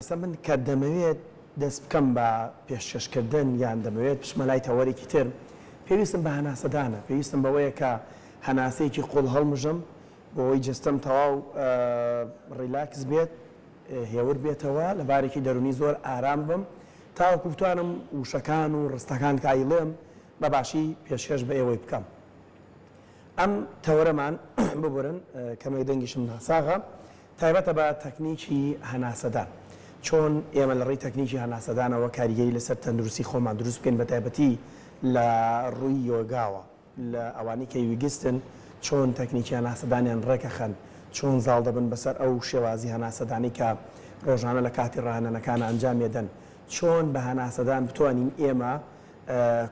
مەسە من کە دەمەوێت دەست بکەم بە پێشکەشکردن یان دەمەوێت بچمەلای تەوەرێکی تر پێویستم بە هەناسەدانە پێویستم بەوەیە کە هەناسەیەکی قوڵ هەڵمژم بۆەوەی جستم تەواو ڕیلاکس بێت هێور بێتەوە لە بارێکی دەرونی زۆر ئارام بم تاوەکو بتوانم وشەکان و ڕستەکان کایڵێم بە باشی پێشکەش بە ئێوەی بکەم. ئەم تەوەرەمان ببورن کەمێک دەنگیشم ناساغە تایبەتە بە تەکنیکی هەناسەدان چۆن ئێمە لە ڕێی تەکنیکی هەناسەدانەوە کاریگەری لەسەر تەندروستی خۆمان دروست بکەین بە تایبەتی لە ڕووی یۆگاوە لە ئەوانەی کە ویگستن چۆن تەکنیکی هەناسەدانیان ڕێکەخەن چۆن زاڵ دەبن بەسەر ئەو شێوازی هەناسەدانی کە ڕۆژانە لە کاتی ڕاهێنانەکان ئەنجامێدەن چۆن بە هەناسەدان بتوانین ئێمە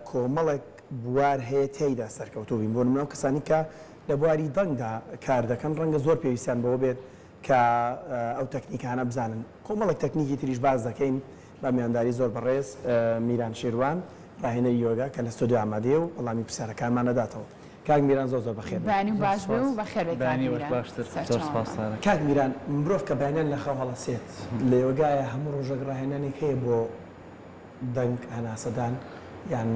کۆمەڵێک بوار هەیە تێیدا سەرکەوتوو بین بۆ نمونەوە کەسانی کە لە بواری دەنگدا کار دەکەن ڕەنگە زۆر پێویستیان بەوە بێت کە ئەو تەکنیکانە بزانن کۆمەڵێک تەکنیکی تریش باز دەکەین بە میانداری زۆر بەڕێز میران شێروان ڕاهێنەری یۆگا کە لە ستۆدیۆ ئامادەیە و وەڵامی پرسیارەکانمان نەداتەوە. کاک میران زۆر بەخێر بانی باش بێ و بەخێر کاک میران مرۆڤ کە بەیانیان لە خەو هەڵەسێت لە یۆگایە هەموو ڕۆژێک ڕاهێنانێک هەیە بۆ دەنگ هەناسەدان یان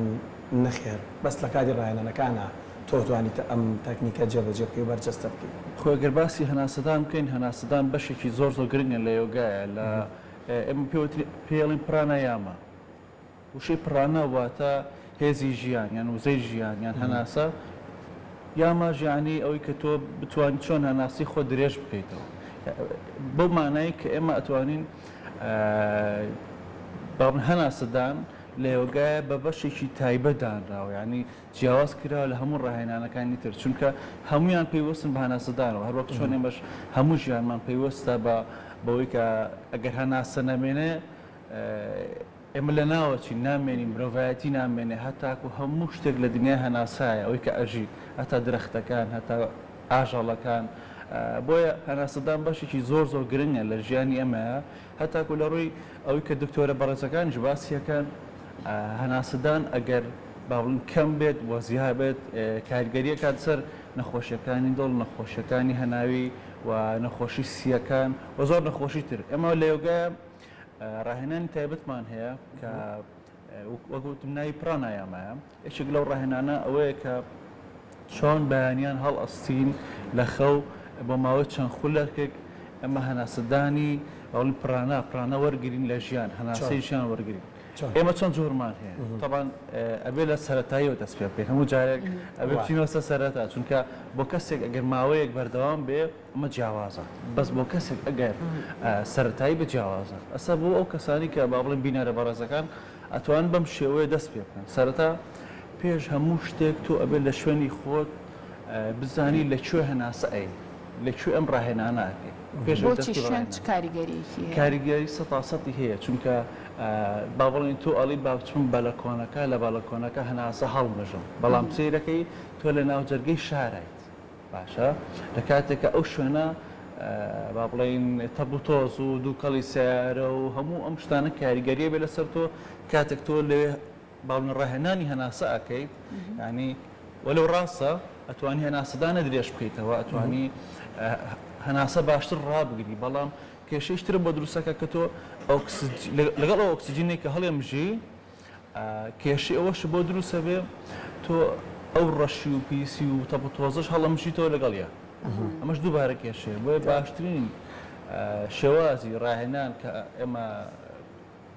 نەخێر بەس لە کاتی ڕاهێنانەکانە تۆ توانیت ئەم تەکنیکە جێبەجێ بکەی و بەرجەستە بکەیت. خۆگەر باسی هەناسەدان بکەین هەناسەدان بەشێکی زۆر گرنگە لە یۆگایە لە ئێمە پێڵین پرانایامە وشەی پرانە واتە هێزی ژیان یان وزەی ژیان یان هەناسە یامە ژیانی ئەوەی کە تۆ بتوانیت چۆن هەناسی خۆ درێژ بکەیتەوە بۆ مانایی کە ئێمە ئەتوانین هەناسەدان لە یۆگایە بە بەشێکی تایبەت دانراوە ینی جیاواز کراوە لە هەموو ڕاهێنانەکانی تر چونکە هەمویان پێیوەستن بە هەناسەدانەوە هەر وەک چۆن ئێمەش هەموو ژیانمان پێیوەستە بەوەی کە ئەگەر هەناسە نەمێنێ ئێمە لە ناوەچی نامێنی مرۆڤایەتی نامێنێ هەتاکو هەموو شتێک لە دنیا هەناسایە ئەوەی کە ئەژی هەتا درەختەکان هەتا ئاژەڵەکان بۆیە هەناسەدان بەشێکی زۆر گرنگە لە ژیانی ئەمەیە هەتاکو لە ڕووی ئەوەی کە دکتۆرە بەڕێزەکانیش باسیەکەن هەناسەدان ئەگەر باڵن کەم بێت وەزیها بێت کارگەریە کات سەر نەخۆشیەکانی دڵ نەخۆشیەکانی هەناوی و نەخۆشی سیەکان و زۆر نەخۆشی تر ئێمە لە یۆگایە ڕاهێنانی تایبەتمان هەیە کە وەگوتم ناوی پرانایامایە یەکێک لەو ڕاهێنانە ئەوەیە کە چۆن بەیانیان هەڵ ئەستین لە خەو بۆ ماوەی چەند خولەکێک ئەمە هەناسەدانی ئەوڵی پرانە وەرگرین لە ژیان هەناسەی ژیان وەرگرین ئێمە چەند جۆرمان هەیە طبعاً ئەبێ لە سەرەتاییەوە دەست پێ بکەین هەموو جارێک ئەبێ بچینەوە سەرەتا چونکە بۆ کەسێک ئەگەر ماوەیەک بەردەوام بێ ئەمە جیاوازە بەس بۆ کەسێک ئەگەر سەرەتایی بە جیاوازە ئەسا بۆ ئەو کەسانی کە با بڵێن بینەرە بەڕێزەکان ئەتوان بەم شێوەیە دەست پێ بکەن سەرەتا پێش هەموو شتێک تۆ ئەبێ لە شوێنی خۆت بزانی لەکوێ هەناسە ئەی لەکوێ ئەم ڕاهێناناکەی کاریگەری 100% هەیە چونکە با بڵێن تۆ ئەڵی با بچون بەلەکۆنەکە لە باڵەکۆنەکە هەناسە هەڵمەژم بەڵام سیرەکەی تۆ لە ناوجەرگەی شارایت باشە لە کاتێکە ئەو شوێنە با بڵێن تەبوتۆز و دووکەڵی سیارە و هەموو ئەم شتانە کاریگەریە بێ لەسەر تۆ کاتێک تۆ لەوێ باڵن ڕاهێنانی هەناسە ئەکەیت ینی وەلو ڕاستە ئەتوانی هەناسەدانە درێژ بکەیتەوە ئەتوانی هەناسە باشتر ڕابگری بەڵام کێشەیشتر بۆ دروستەکە کە تۆ لەگەڵ ئەو ئۆکسیجینێک کە هەڵێمژی کێشی ئەوەش بۆ دروستە بێ تۆ ئەو ڕەشی و پیسی و تەپۆتۆزەش هەڵەمژیتەوە لەگەڵیە ئەمەش دووبارە کێشەیە بۆیە باشترین شێوازی ڕاهێنان کە ئێمە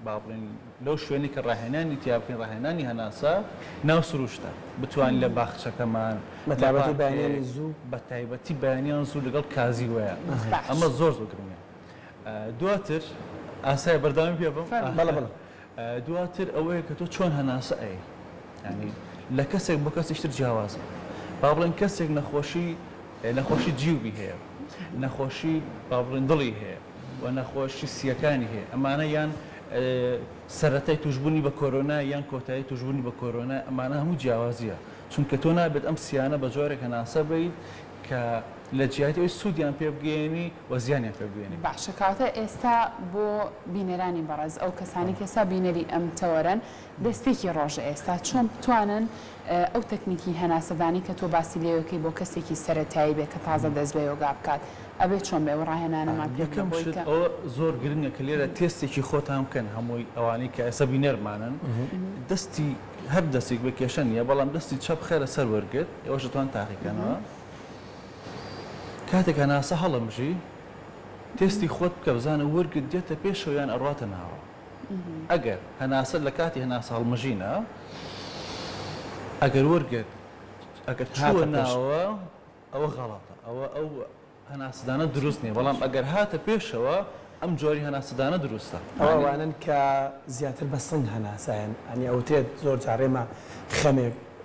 با بڵێن لەو شوێنی کە ڕاهێنانی تیا بکەین ڕاهێنانی هەناسە ناو سروشتە بتوانین لە باخچەکەمان بە تایبەتی بەیانیان زوو لەگەڵ کازی وەیە ئەمە زۆر گرنگە دواتر ئاسای بەرداوی پێ بم دواتر ئەوەیە کە تۆ چۆن هەناسە ئەی ینی لە کەسێک بۆ کەسیشتر جیاوازە با بڵێن کەسێک نەخۆشی جیوبی هەیە نەخۆشی با بڵێن دڵی هەیە و نەخۆشی سیەکانی هەیە ئەمانە یان سەرەتای توشبوونی بە کۆرۆنا یان کۆتایی توشبوونی بە کۆرۆنا ئەمانە هەموو جیاوازیە چونکە تۆ نابێت ئەم سیانە بە جۆرێک هەناسە بیت کە لە جیاتی ئەوی سوودیان پێ بگەێنی و زیانیان پێ بگەێنی. باشە کاتە ئێستا بۆ بینەرانی بەڕێز ئەو کەسانی کە ئێستا بینەری ئەم تەوەرن دەستێکی ڕۆژە ئێستا چۆن بتوانن ئەو تەکنیکی هەناسەدانی کە تۆ باسی لێوەکەی بۆ کەسێکی سەرەتایی بێت کە تازە دەست بە یۆگا بکات ئەبێت چۆن بێ ڕاهێنانەمان پێ یەکەم شت ئەوە زۆر گرنگە کە لێرە تێستێکی خۆتان بکەن هەمووی ئەوانەی کە ئێستا بینەرمانن دەستی هەر دەستێک بە کێشە نیە بەڵام دەستی چەپ خێرە سەر وەرگرت ئێوەش دەتوان تاقیکەنەوە کاتێک هەناسە هەڵەمژی تێستی خۆت بکە بزانە وەرگت دێتە پێشەوە یان ئەڕاتە ناوە ئەگەر هەناسە لە کاتی هەناسە هەڵمژینە ئەگەر وەرگت ئەگەر چووە ناوە ئەوە غەڵاتە ئەو هەناسەدانە دروست نییە بەڵام ئەگەر هاتە پێشەوە ئەم جۆری هەناسەدانە دروستە ئەوانن کە زیاتر بە سنگ هەناسایەن ئەنی ئەوتێت زۆر جارێمە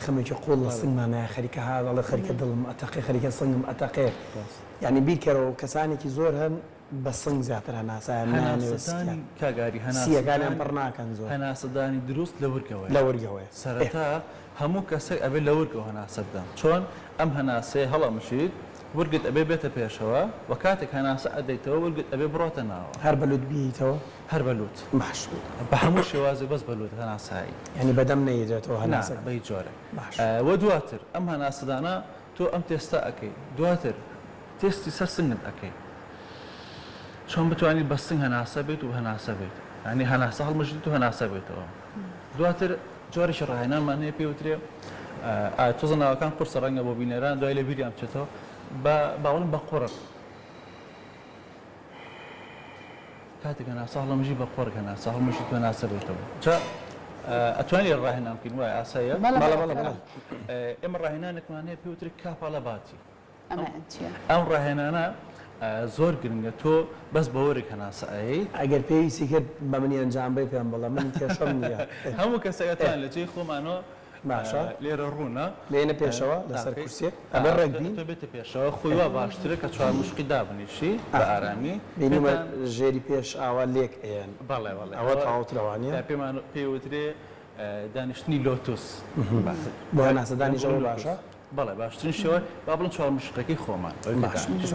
خەمێکی قوڵ لە سنگمانایە خەریکە هاڵە خەریکە دڵم ئەتەقی خەریکە سنگم ئەتەقێ یعنی بیرکەرەوە کەسانێکی زۆر هەن بە سنگ زیاتر هەناسایەن کاگاری سیەکانیان پڕ ناکەن زۆر هەناسەدانی دروست لە وەرگەوەی لە وەرگەوەی سەرەتا هەموو کەسێک ئەبێ لە وەرگەوە هەناسە بدەن چۆن ئەم هەناسەیە هەڵەمشید وەرگت ئەبێ بێتە پێشەوە و کاتێک هەناسە ئەدەیتەوە وەرگت ئەبێ بڕاتە ناوە هەر بەلوت بیتەوە هەر بەلوت باش بە هەموو شێوازی بەس بەلوت هەناسایی ینی بەدەم نەیدرێتەوە هەناسە بەی جۆرە باش وە دواتر ئەم هەناسەدانە تۆ ئەم تێستا ئەەکەی دواتر تێستی سەر سنگت ئەەکەی چۆن بتوانانی بە سنگ هەناسە بێت و هەناسە بێت ینی هەناسە هەڵمژیت و هەناسە بێتەوە دواتر جۆرەی ڕاهێنانمان هەیە پێوترێ تۆزە ناوەکان قورسە ڕەنگە بۆ بینەران دوای لە بیریان بچێتەوە باوڵم بە قۆڕک کاتێک هەناسە هەڵەمژی بە قۆڕک هەناسە هەڵمژی تو هەناسە بێتەوە جا ئەتوانێت ڕاهێنان بکەین وایە ئاساییە ئێمە ڕاهێنانێکمان هەیە پێوتری کاپاڵە باتی ئەم ڕاهێنانە زۆر گرنگە تۆ بەس بە وەرێک هەناسە ئەی ئەگەر پێویستی کرد بە منی ئەنجام بێ پێم بڵە من کێشەم نییە هەموو کەسەکەتان لە جێی خۆمانەوە باشە لێرە ڕوونە بێنە پێشەوە لەسەر کورسێک ئەبێ ڕێکبین تۆ بێتە پێشەوە خۆیوا باشترە کە چوار مشقی دابنیشی بە ئارامی بینیمە ژێری پێش ئاوا لێک ئەیان بەڵێ ئەوە تەواوترەوانیە پێمان پێوترێ دانیشتنی لۆتوس بۆ هەناسەدانی ژەوە باشە بەڵێ باشترین شێوە با بڵن چوار مشقەکەی خۆمان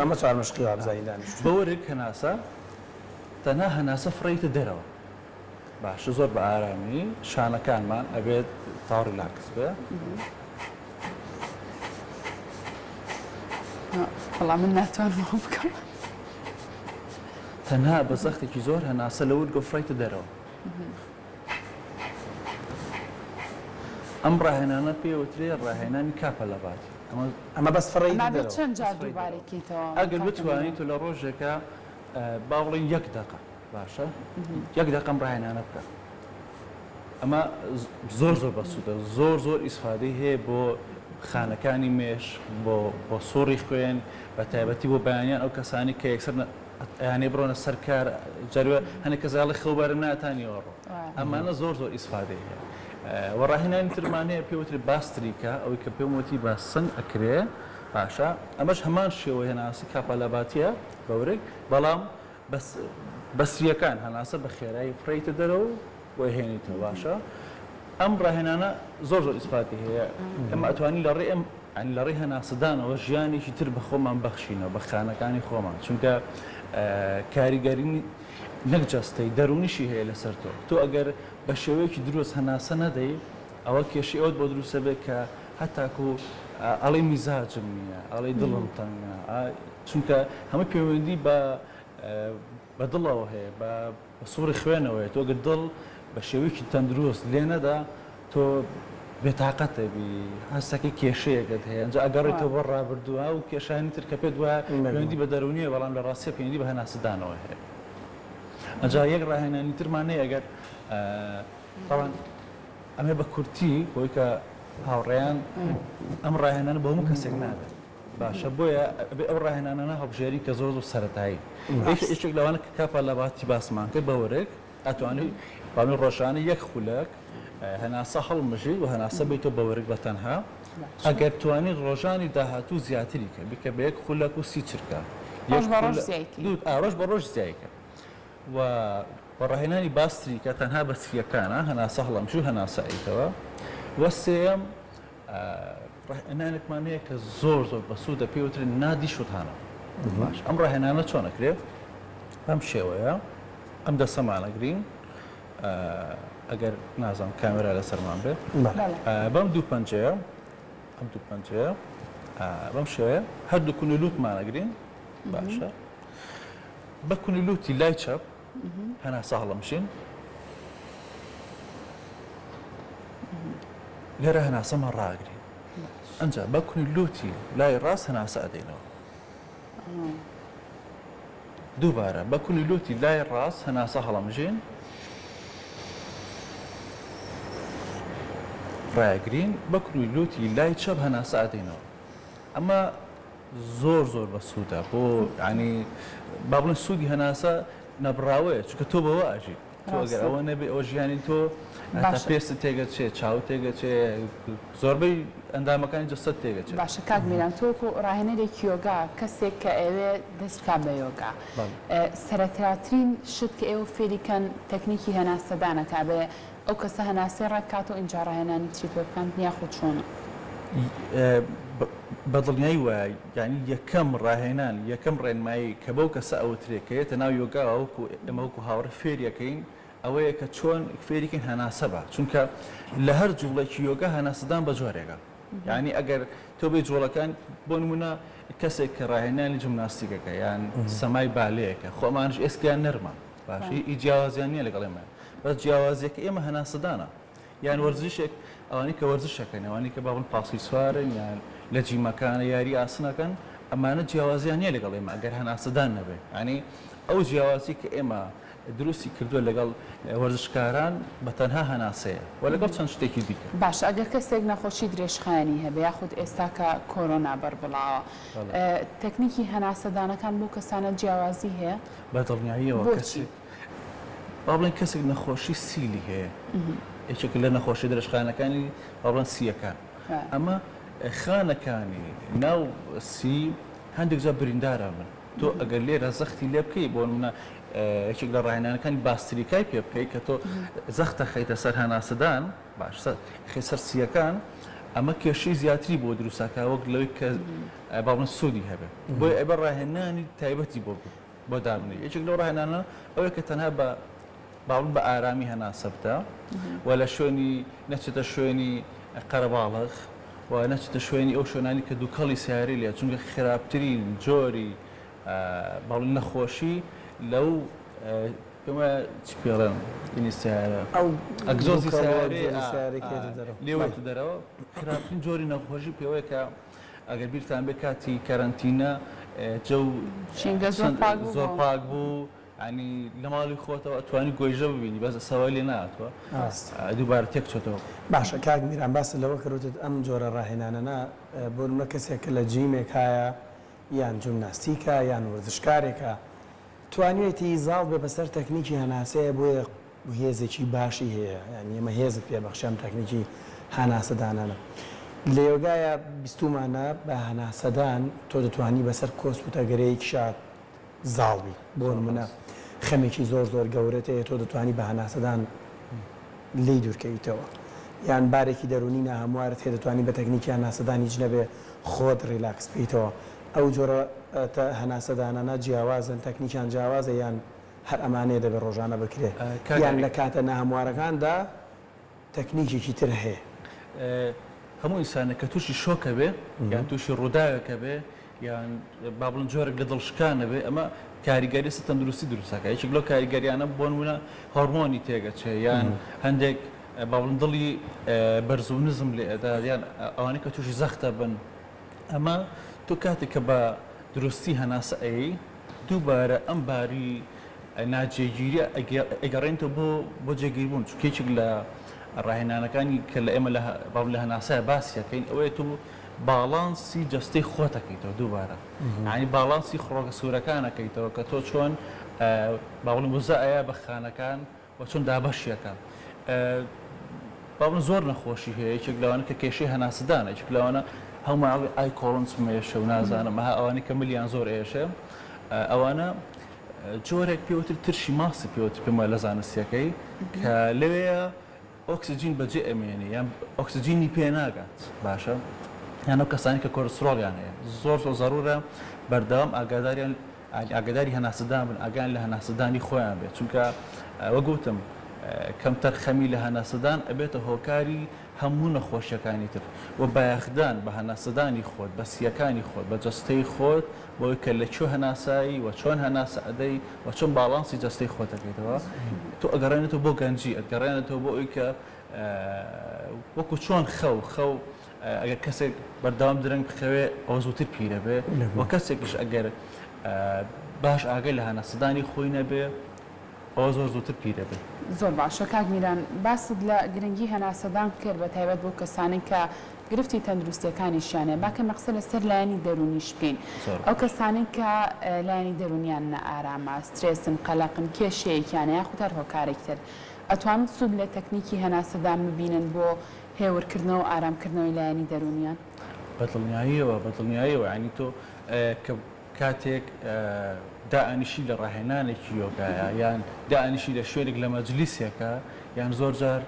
ئەمە چوار مشقی وابزانی دانیشت بە وەرێک هەناسە تەنها هەناسە فڕیتە دەرەوە باشە زۆر بە ئارامی شانەکانمان ئەبێت تاڕی لاکس بێ بەڵام من ناتوانم بکەم تەنها بە زەختێکی زۆر هەناسە لە وەرگە فڕیتە دەرەوە ئەم ڕاهێنانە پێوترێ ڕاهێنانی کاپە لە باتی ئەمە بەس فڕی نابێت چەند جار دووبارێکیتەوە ئەگەر بتوانیت و لە ڕۆژێکە باوڵین یەک دقە باشە یەک دقەم ڕاهێنانە بکە ئەمە زۆر بەسوودە زۆر ئیسفادەی هەیە بۆ خانەکانی مێش بۆ سۆڕی خوێن بە تایبەتی بۆ بەیانیان ئەو کەسانی کە یەکسەر یانێ بڕۆنە سەرکار جاروە هەنێک کەزاڵی خەوبارە ناتانیوەڕۆ ئەمانە زۆر ئیسفادەی هەیە وەڕاهێنانی ترمانەیە پێوتری باستریکە ئەوەی کە پێم وتی بە سنگ ئەکرێ باشە ئەمەش هەمان شێوەی هەناسی کاپەلەباتیە بەورێک بەڵام بەسیەکان هەناسە بە خێرایی فڕیتە دەرەوە بۆ هێنیتەوە باشە ئەم ڕاهێنانە زۆر ئیسفاتی هەیە ئەمە ئەتوانی لە ڕێ ئەم لە ڕێ هەناسەدانەوە ژیانێکی تر بە خۆمان بەخشینەوە بە خانەکانی خۆمان چونکە کاریگەری نەکجەستەی دەرونیشی هەیە لەسەر تۆ ئەگەر بە شێوەیەکی دروست هەناسە نەدەی ئەوە کێشی ئەوت بۆ دروستە بێت کە هەتاکو ئەڵێ میزاجم نییە ئەڵێ دڵم تەنگە چونکە هەموو پەیوەندی بە دڵەوە هەیە بە سووری خوێنەوەی تۆ گە دڵ بە شێوەیەکی تەندروست لێ نەدا تۆ بێتاقەتە بی هەستەکەی کێشەیەکت هەیە ئەنجا ئەگەڕێتەوە بۆ ڕابردووە و کێشانی تر کە پێت وایە پەیوەندی بە دەرونیە بەڵام لە ڕاستیە پەیوەندی بە هەناسەدانەوە هەیە ئەجا یەک ڕاهێنانی ترمانەیە ئەگەر طبعا ئەمێ بە کورتی بۆی کە هاوڕێیان ئەم ڕاهێنانە بە هەموو کەسێک نابێت باشە بۆیە ئەو ڕاهێنانە هەڵبژێری کە زۆر سەرەتایی یەکێک لەوانە کە کاپە لە باتی باسمان کرد بە وەرێک ئەتوانی باڵی ڕۆژانە یەک خولەک هەناسە هەڵمژی و هەناسە بیتۆ بە وەرێک بە تەنها ئەگەر توانیت ڕۆژانی داهاتوو زیاتری کە بکە بە یەک خولەک و سی چرکە ڕۆژ بە ڕۆژ زیایکە و ڕاهێنانی باستری کە تەنها بە سیەکانە هەناسە هەڵەمژی و هەناسە ئەیتەوە وە سێم ڕاهێنانێکمان هەیە کە زۆر بەسوودە پێوترێن نادی شوتانە باش ئەم ڕاهێنانە چۆنەکرێت بەم شێوەیە ئەم دەسەمانەگرین ئەگەر نازانم کامێرا لەسەرمان بێت بەم دوو پەنجەیە ئەم دوو پەنجەیە بەم شێوەیە هەردوو کونولوتمانەگرین باشە بە کونولوتی لای چەپ هەناسە هەڵەمشین لێرە هەناسەمان ڕاگرین ئەنجا بە کونولوتی لای ڕاست هەناسە ئەدەینەوە دووبارە بە کونولوتی لای ڕاست هەناسە هەڵەمژین ڕاگرین بە کونولوتی لای چەپ هەناسە ئەدەینەوە ئەمە زۆر بە سوودە بۆ ینی با بڵێن سوودی هەناسە نەبراوەیە چونکە تۆ بەوە ئاژی تۆ ئەگەر ئەوە نەبێ ئەو ژیانی تۆ پێست تێگەچێ چاو تێگەچێ زۆربەی ئەندامەکانی جەستەت تێگەچێت باشە کاک میران تۆکو ڕاهێنەرێکی یۆگا کەسێک کە ئێوێ دەستکا بە یۆگا سەرەتاترین شت کە ئێوە فێریکەن تەکنیکی هەناسەدانەکە بێ ئەو کەسە هەناسەی ڕێککاتەوە ئینجا ڕاهێنانی تری پێ بکەن یاخود چۆنە بەدڵنیایی وایە ینی یەکەم ڕاهێنان یەکەم ڕێنمایی کە بەو کەسە ئەوترێکەیەتە ناو یۆگاوە ئەمە وەکو هاوڕە فێریەکەین ئەوەیە کە چۆن فێریکەین هەناسە بە چونکە لە هەر جوڵێکی یۆگا هەناسەدان بە جۆرێکە یعنی ئەگەر تۆ بێ جوڵەکان بۆ نمونە کەسێک کە ڕاهێنانی جیمناستیکەکە یان سەمای بالەیەکە خۆمانش ئێسکیان نەرمە باشی جیاوازیان نییە لەگەڵ ئێمە بەس جیاوازیەکە ئێمە هەناسەدانە یان وەرزشێک ئەوانی کە وەرزشەکەن ئەوانی کە باڵن پاسی سوارن یان لە جیمەکانە یاری ئاسنەکەن ئەمانە جیاوازیان نییە لەگەڵ ئێمە ئەگەر هەناسەدان نەبێ ینی ئەو جیاوازی کە ئێمە دروستی کردووە لەگەڵ وەرزشکاران بە تەنها هەناسەیە و لەگەڵ چەند شتێکی دیکە باش ئەگەر کەسێک نەخۆشی درێژخایانی هەبێ یاخود ئێستا کە کۆرۆنا بەربڵاوە تەکنیکی هەناسەدانەکان بۆ کەسانە جیاوازی هەیە بە دڵنیاییەوە کەسێک با بڵێن کەسێک نەخۆشی سیلی هەیە یەکێک لە نەخۆشی درێژخانەکانی با بڵێن سیەکان ئەمە خانەکانی ناو سی هەندێک جا بریندارە من تۆ ئەگەر لێرە زەختی لێ بکەی بۆ نمونە یەکێک لە ڕاهێنانەکانی باستریکای پێ بکەی کە تۆ زەختە خەیتە سەر هەناسەدان باش خێ سەر سیەکان ئەمە کێشەی زیاتری بۆ دروستاکە وەک لەوەی کە با بڵێن سوودی هەبێ بۆی ئەبە ڕاهێنانی تایبەتی بۆ دابنێ یەکێک لەو ڕاهێنانە ئەوەیە کە تەنها بە باڵن بە ئارامی هەناسە بدە و لە شوێنی نەچێتە شوێنی قەرەباڵغ و نەچێتە شوێنی ئەو شوێنانی کە دووکەڵی سیاری لێ چونکە خراپترین جۆری باڵن نەخۆشی لەو پێمە چی پێڵێن ئەگزۆزی لێوەتە دەرەوە خراپترین جۆری نەخۆشی پێوەیە کە ئەگەر بیرتان بێ کاتی کەرەنتینە جە زۆر پاک بوو ینی لە ماڵی خۆتەوە ئەتوانی گۆیژە ببینی بەس سەوای لێ ناتوە دووبارە تێک چۆتەوە باشە کاک میران باس لەوە کردوت ئەم جۆرە ڕاهێنانەنا بۆ نمونە کەسێک لە جیمێک هایە یان جیمناستیکە یان وەرزشکارێکە توانێتی زاڵ بێ بەسەر تەکنیکی هەناسەیە بۆیە هێزێکی باشی هەیە ینی ئێمە هێزت پێبەخشەم تەکنیکی هەناسەدانانە لە یۆگایە بیستومانە بە هەناسەدان تۆ دەتوانی بەسەر کۆسپوتەگەرەیەکی شات زاڵبی بۆ نمونە خەمێکی زۆر گەورەتەیە تۆ دەتوانی بە هەناسەدان لی دوورکەیتەوە یان بارێکی دەرونی ناهەموارت هەیە دەتوانی بە تەکنیکی هەناسەدانی هیچ نەبێ خۆت ڕیلاکس بکەیتەوە ئەو جۆرە هەناسەدانانە جیاوازن تەکنیکیان جیاوازە یان هەر ئەمانەیە دەبێت ڕۆژانە بکرێ یان لە کاتە ناهەموارەکاندا تەکنیکێکی تر هەیە هەموو ئینسانە کە تووشی شۆکە بێ یان تووشی ڕووداوێکە بێ یان با بڵێن جۆرێک لە دڵشکانە بێ ئەمە کاریگەری تەندروستی دروستەکە یەکێک لەو کاریگەریانە بۆ نمونە هۆرمۆنی تێگەچێ یان هەندێک با بڵێن دڵی بەرز و نزم لێ ئەدا یان ئەوانەی کە تووشی زەختە بن ئەمە تۆ کاتێک کە بە دروستی هەناسە ئەی دووبارە ئەم باری ناجێگیری ئەگەڕێنتە بۆ جێگیربوون چکێکێک لە ڕاهێنانەکانی کە لە ئێمە لە هەناسایە باسیەکەین ئەوەیە تو باڵانسی جەستەی خۆتەکەیتەوە دووبارە ینی باڵانسی خڕۆکە سوورەکانەکەیتەوە کە تۆ چۆن باڵم وزایە بە خانەکان و چۆن دابەشیەکە باڵم زۆر نەخۆشی هەیە یەکێک لەوانە کە کێشەی هەناسەدانە یەکێک لەوانە هەموو ئای کۆڵنس مێشە و نازانم ئەها ئەوانەی کە ملیان زۆر ئێشە ئەوانە جۆرێک پێوتر ترشی ماسی پێوتر پێمە لە زانستیەکەی کە لەوەیە ئۆکسسیجین بەجێ ئەمێنێ یان ئۆکسسیجینی پێ ناگات باشە یانەوە کەسانی کە کۆرسۆڵیان هەیە زۆر ضرورە بەردەوام ئاگاداری هەناسەدان بن ئاگیان لە هەناسەدانی خۆیان بێت چونکە وەگوتم کەمتەر خەمی لە هەناسەدان ئەبێتە هۆکاری هەموو نەخۆشیەکانی تر و بایەخدان بە هەناسەدانی خۆت بە سیەکانی خۆت بە جەستەی خۆت بۆی کە لە چۆ هەناسایی و چۆن هەناسە ئەدەی و چۆن باڵانسی جەستەی خۆتەکەیتەوە تۆ ئەگەڕێنێتەوە بۆ گەنجی ئەگەڕێنێتەوە بۆ ئەوی کە وەکو چۆن خەو ئەگەر کەسێک بەردەوام درەنگ بخەوێ ئەوە زووتر پیرە بێ و کەسێکش ئەگەر باش ئاگەی لە هەناسەدانی خۆی نەبێ ئەوە زۆر زووتر پیرە بێ. زۆر باشە کاک میران باست لە گرنگی هەناسەدان کرد بە تایبەت بۆ کەسانی کە گرفتی تەندروستیەکانیشیانێ باکە مەقسە لەسەر لایەنی دەرونیش بکەین ئەو کەسانی کە لایەنی دەرونیان نەئارامە سترێسن قەلەقن کێشەیەکیانە یاخود هەر هۆکارێک تر ئەتوانن سوود لە تەکنیکی هەناسەدان ببینن بۆ هێورکردنەوە و ئارامکردنەوەی لایەنی دەرونیان بەدڵنیاییەوە ینی تۆ کە کاتێک دائنیشی لە ڕاهێنانێکی یۆگایە یان دائنیشی لە شوێنێک لە مەجلیسێکە یان زۆر جار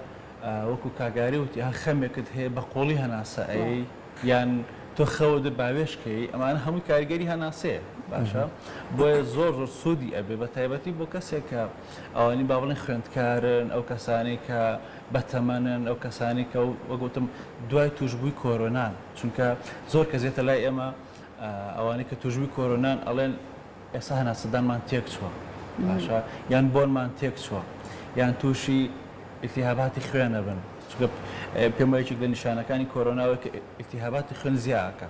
وەکو کاگاری وتی ها خەمێکت هەیە بە قۆڵی هەناسایی یان تۆ خەوە باوێشکەی ئەمانە هەمووی کاریگەری هەناسەیە باشە بۆیە زۆر سوودی ئەبێ بە تایبەتی بۆ کەسێک کە ئەوانی با بڵێن خوێندکارن ئەو کەسانی کە بەتەمەنن ئەو کەسانی کە وەگوتم دوای توشببووی کۆرۆنان چونکە زۆر کەزێتە لای ئێمە ئەوانەی کە توشببووی کۆرۆنان ئەڵێن ئێستا هەناسەدانمان تێک چووە باشە یان بۆنمان تێک چووە یان تووشی ئیلتیهاباتی خوێنە بن چونکە پێم وایەکی لە نیشانەکانی کۆرۆناوە کە ئیلتیهاباتی خوێن زیاکە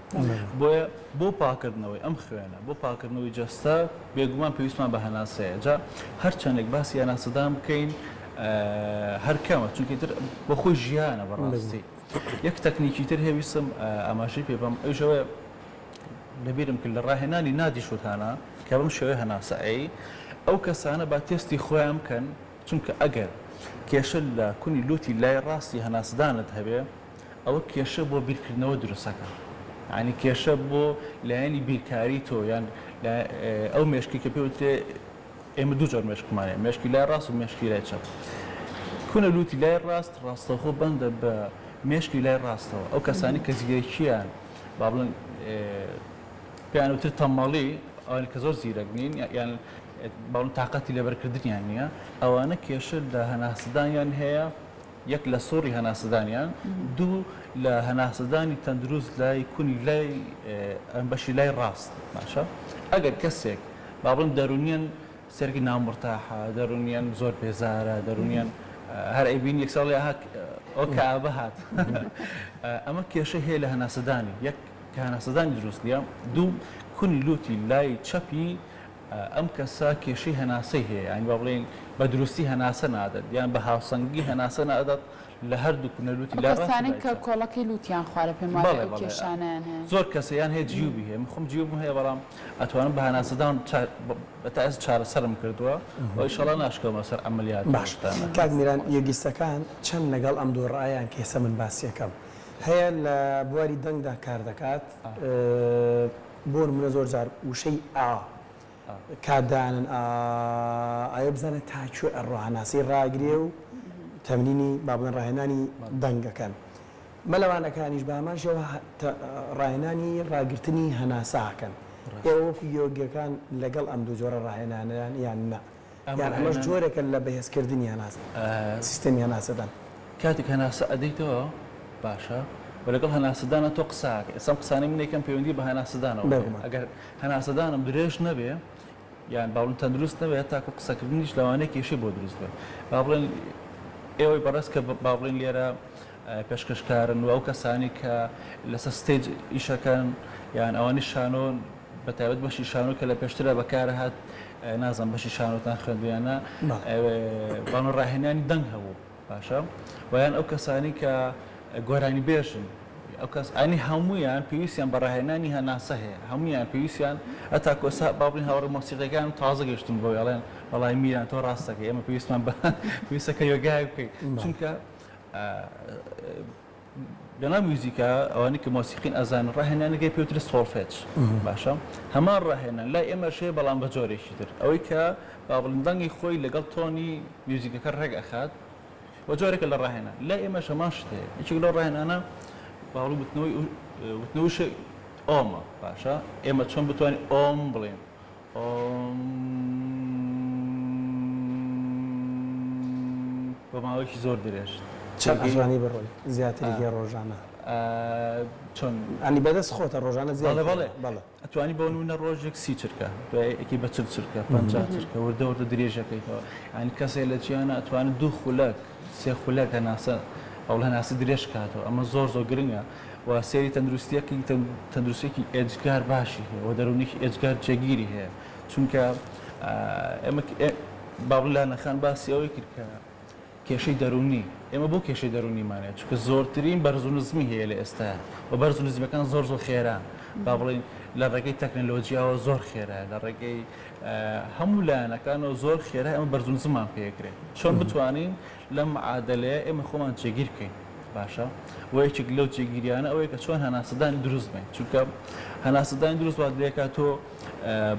بۆیە بۆ پاکردنەوەی ئەم خوێنە بۆ پاکردنەوەی جەستە بێگومان پێویستمان بە هەناسەیە جا هەرچەندێک باسی هەناسەدان بکەین هەر کەمە چونکە تر بە خۆی ژیانە بەڕاستی یەک تەکنیکی تر هێویستم ئاماژەی پێ بەم ئەوژەوە لەبیرم کرد لە ڕاهێنانی نادی شوتانە کە بەم شێوەیە هەناسایی ئەو کەسانە با تێستی خۆیان بکەن چونکە ئەگەر کێشە لە کونی لوتی لای ڕاستی هەناسدانت هەبێ ئەوە کێشە بۆ بیرکردنەوە دروستەکە ینی کێشە بۆ لایەنی بیرکاری تۆ یان ئەو مێشکی کە پێوترێ ئێمە دوو جۆر مێشکمانێ مێشکی لای ڕاست و مێشکی لای چەپ کونە لوتی لای ڕاست ڕاستەخۆ بەندە بە مێشکی لای ڕاستەوە ئەو کەسانی کە زیرەکییان با بڵێن پێیانوتر تەمەڵی ئەوانی کە زۆر زیرەک نین یان باڵم تااقەتی لەبەرکردنیان نییە ئەوانە کێشە لە هەناسەدانیان هەیە یەک لە سۆڕی هەناسەدانیان دوو لە هەناسەدانی تەندروست لای کونی لای ئەم بەشی لای ڕاست باشە ئەگەر کەسێک با بڵم دەرونیان سەرگی نامڕتاحە دەرونیان زۆر بێزارە دەرونیان هەر ئەیبین یەک ساڵی ئەو کابە هات ئەمە کێشە هەیە لە هەناسەدانی یەک کە هەناسەدانی دروست نیە دوو کونی لوتی لای چەپی ئەم کەسا کێشەی هەناسەی هەیە ئەنی با بڵێن بە دروستی هەناسە نادەت یان بە هاوسەنگی هەناسە نادەت لە هەردوو کونە لوتی لای کەسانی کە کۆڵەکەی لوتیان خوارە پێم وایە کێشانیان هەیە زۆر کەسەیان هەیە جیوبی هەیە من خۆم جیوبم هەیە بەڵام ئەتوانم بە هەناسەدان بەتائس چارەسەرم کردووە و ئینشەڵا ناشکەومە سەر ئەمەلیات باشتانە کاک میران یۆگیستەکان چەند لەگەڵ ئەم دوو ڕایان کێسە من باسیەکەم هەیە لە بواری دەنگدا کار دەکات بۆ نمونە زۆر جار وشەی کادانن ئایا بزانە تاکوێ ئەڕۆ هەناسی ڕاگرێ و تەمرینی با بڵێن ڕاهێنانی دەنگەکەن مەلەوانەکانیش باماشەوە ڕاهێنانی ڕاگررتنی هەناساکەن ئێوە وەکو یۆگیەکان لەگەڵ ئەم دوو جۆرە ڕاهێنانیان یان نا یان ئەمەش جۆرێکە لە بەهێزکردنی هەناس سیستەمی هەناسەدان کاتێک هەناسە ئەدەیتەوە باشە و لەگەڵ هەناسەدانە تۆ قساکە ئێستا قسانی منێکم پەیوەندی بە هەناسەدانەوە ئەگەر هەناسەدانم درێژ نەبێ یان باڵم تەندروست نەبێت تاکو قسەکردنیش لەوانەیە کێشەی بۆ دروست بێت با بڵێن ئێوەی بەڕست کە با بڵێن لێرە پێشکەشکارن و ئەو کەسانی کە لەسەر ستێج ئیشەکەن یان ئەوانی شانۆن بە تایبەت بەشی شانۆ کە لە پێشترە بەکارە هات نازان بەشی شانۆتان خوێندویانە باڵ ڕاهێنانی دەنگ هەبوو باشە ویان ئەو کەسانی کە گۆرانی بێژن ئەو کەس ئەنی هەمویان پێویستیان بە ڕاهێنانی هەناسە هەیە هەمویان پێویستیان ئەتا کۆسا باڵین هاوڕێ مۆسیقیەکان تازە گەشتن بۆ ئەڵێن وەڵای میران تۆ ڕاستەکە ئێمە پێویستمان بە پێویستەکە یۆگای بکەین چونکە لەناو میوزیکا ئەوانی کە مۆسیقین ئەزان ڕاهێنانەکەی پێوترە سۆڵفێج باشە هەمان ڕاهێنان لای ئێمە شێ بەڵام بە جۆرێکی تر ئەوەی کە با بڵین دەنگی خۆی لەگەڵ تۆنی میوزیکەکە ڕێک ئەخات و جۆرێکە لە ڕاهێنان لای ئێمە شەمان شتەیە هیچێک لەو ڕاهێنانە باڵی وتنەوەی ئۆمە باشە ئێمە چۆن بتوانین ئۆم بڵێن بە ماوەیەکی زۆر درێژ چەند ئەزوانی بڕۆی زیاتریگە ڕۆژانە چۆن ئەنی بەدەست خۆتە ڕۆژانە زیاد بەڵێ ئەتوانی بۆ نمونە ڕۆژێک 30 چرکە دوایەکی بە چرکە 50 چرکە وردە درێژەکەیتەوە ئەنی کەسێ لە جیانە ئەتوانێت 2 خولەک 3 خولەک هەناسە ئەو هەناسە درێژ کاتەوە ئەمە زۆر گرنگە و سێری تەندروستیەکی تەندروستێکی ئێجگار باشی هەیە و دەرونێکی ئێجگار جێگیری هەیە چونکە ئێمە باڵانەخان باسی ئەوەی کرد کە کێشەی دەرونی ئێمە بۆ کێشەی دەرونیمانێت چونکە زۆرترین بەرز و نزمی هەیە لە ئێستا و بەرز و نزمەکان زۆر خێران با بڵێن لە ڕێگەی تەکنەلۆجیاوە زۆر خێرا لە ڕێگەی هەموو لایەنەکانەوە زۆر خێرا ئەمە بەرز و نزممان پێکرێت چۆن بتوانین لەم عادلەیە ئێمە خۆمان جێگیر بکەین باشە وەیەکێک لەو جێگیریانە ئەوەیە کە چۆن هەناسەدانی دروست بین چونکە هەناسەدانی دروست وات لێکات تۆ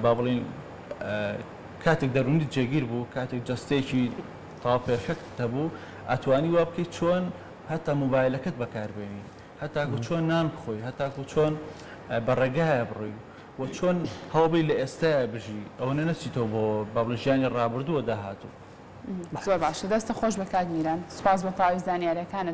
با بڵێن کاتێک دەرونی جێگیر بوو کاتێک جەستەیەکی تاوا پێرفێکت هەبوو ئەتوانی وا بکەیت چۆن هەتا مۆبایلەکەت بەکاربێنی هەتاکو چۆن نان بخۆی هەتاکو چۆن بەڕێگایە بڕۆی و چۆن هەوڵی لە ئێستاە بژی ئەوە نەچیتەوە بۆ با بڵێن ژیانی ڕابردووە داهاتوو زۆر باشە دەستە خۆش بەکات میران سوپاس بە تاوی زانیاریەکانت